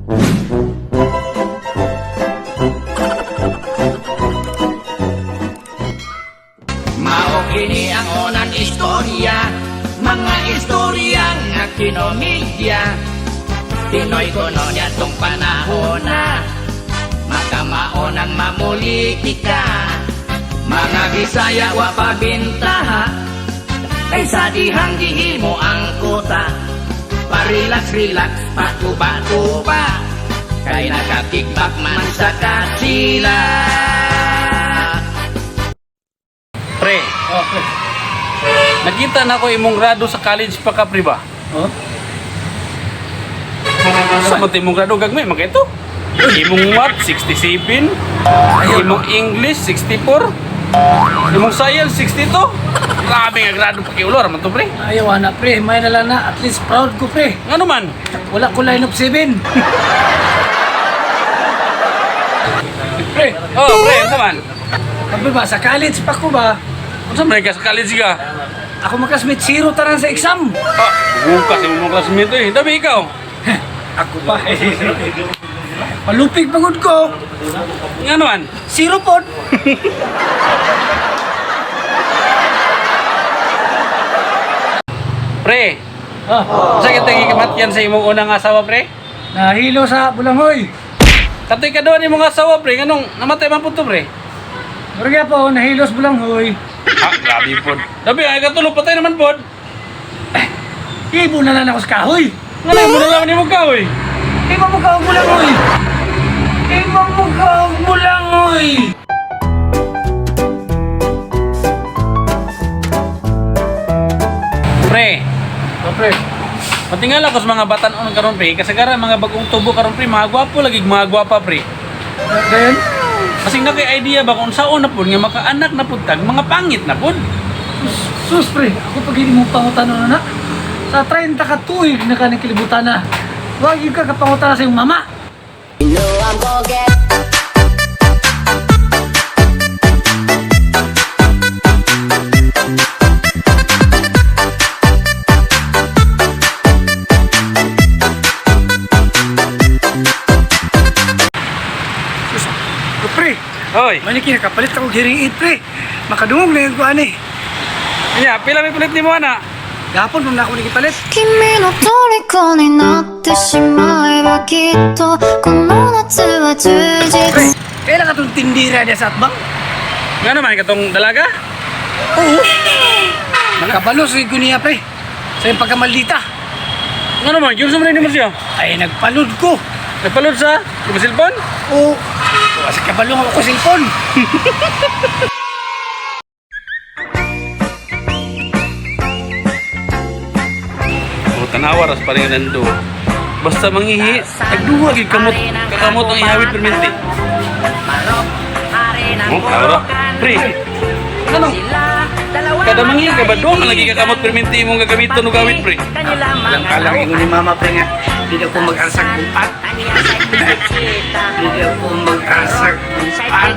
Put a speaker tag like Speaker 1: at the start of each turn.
Speaker 1: Mao kini ang unang istorya, mga istoryang nga kinomedya. Pinoy kuno niya tong panahon na makamao ng mamulitika. Mga Bisaya wa pabintaha, kaysa dihang gihimo ang kuta. Parelax-relax, patuba-tuba, kay nakakickback man sa kasila.
Speaker 2: Pre,
Speaker 3: Okay.
Speaker 2: nakita na ko imong grado sa college pa ka, pre ba?
Speaker 3: Oh?
Speaker 2: Sa mo imong grado gagmay, makito? Imong math, 67. Imong English, 64. Imong science, 62. Grabe nga grado pa kiulor man to, pre.
Speaker 3: Ayaw na pre, may nala na. At least proud ko pre.
Speaker 2: Nga naman?
Speaker 3: Wala ko line of 7. Pre,
Speaker 2: Oh, pre, ano naman?
Speaker 3: sabi ba, sa college pa ko ba?
Speaker 2: Ano sa ka sa college ka?
Speaker 3: Ako makasmit 0 taran sa exam.
Speaker 2: Ah, bukas yung mga classmate eh. Dabi ikaw.
Speaker 3: Ako pa. Palupig pagod ko.
Speaker 2: Nga naman?
Speaker 3: 0 po.
Speaker 2: Pre, sa kitang ikamatyan sa imong unang asawa, pre?
Speaker 3: Nahilo sa Bulanghoy.
Speaker 2: Katoy ka doon imong asawa, pre. Anong namatay man po to, pre?
Speaker 3: Murag po, nahilo sa Bulanghoy.
Speaker 2: Ah, grabe po. Dabi, ay katulog patay naman po.
Speaker 3: Ibo na lang ako sa kahoy.
Speaker 2: Nga na, muna lang ni mo ka, oy.
Speaker 3: Ibo mo ka ang Bulanghoy. Ibo mo ka ang Bulanghoy.
Speaker 2: Pre,
Speaker 3: Pre,
Speaker 2: patingala ko sa mga batanon karon, pre. Kasagaran mga bagong tubo karon, pre. Mga gwapo lagi, mga gwapa, pre.
Speaker 3: ganyan?
Speaker 2: Kasi na kay idea ba kung saan na po nga makaanak na po tag, mga pangit na po.
Speaker 3: Sus, pre, ako pag hindi mo pangutan na. Sa 30 ka tuig na ka kilibutan na. Huwag yung kakapangutan na sa iyong mama. Sus, pre,
Speaker 2: Hoy,
Speaker 3: maniki nakapalit ako hearing aid, pre. Makadungog na yung kuhan eh.
Speaker 2: kanya, pila may kulit ni mo, ana?
Speaker 3: Gapon mo na ako nakipalit.
Speaker 4: 君の虜になってしまえばきっとこの夏は充
Speaker 3: Pre,
Speaker 4: 実
Speaker 3: kailan ka itong tindira niya sa atbang?
Speaker 2: Nga naman, katong dalaga?
Speaker 3: Oo. Nakabalos yung niya, pre. Sa iyong pagkamaldita.
Speaker 2: Nga naman, yun sa mga mo siya.
Speaker 3: Ay, nagpalod ko.
Speaker 2: Nagpalod sa, di ba silpon?
Speaker 3: Oo. Kasi kabalong ako sa cellphone.
Speaker 2: O, tanawa, ras pa rin nando. Basta mangihi, nagduwag yung kamot, kakamot ang ihawid perminti. Oh, tawara. Pre, ano? Kada mangihi ka ba doon ka lagi kakamot perminti mong gagamiton o gawin, pre?
Speaker 3: Alang ingon ni mama, pre nga. Hindi ako mag-asag upat. Hindi ako mag-asag upat.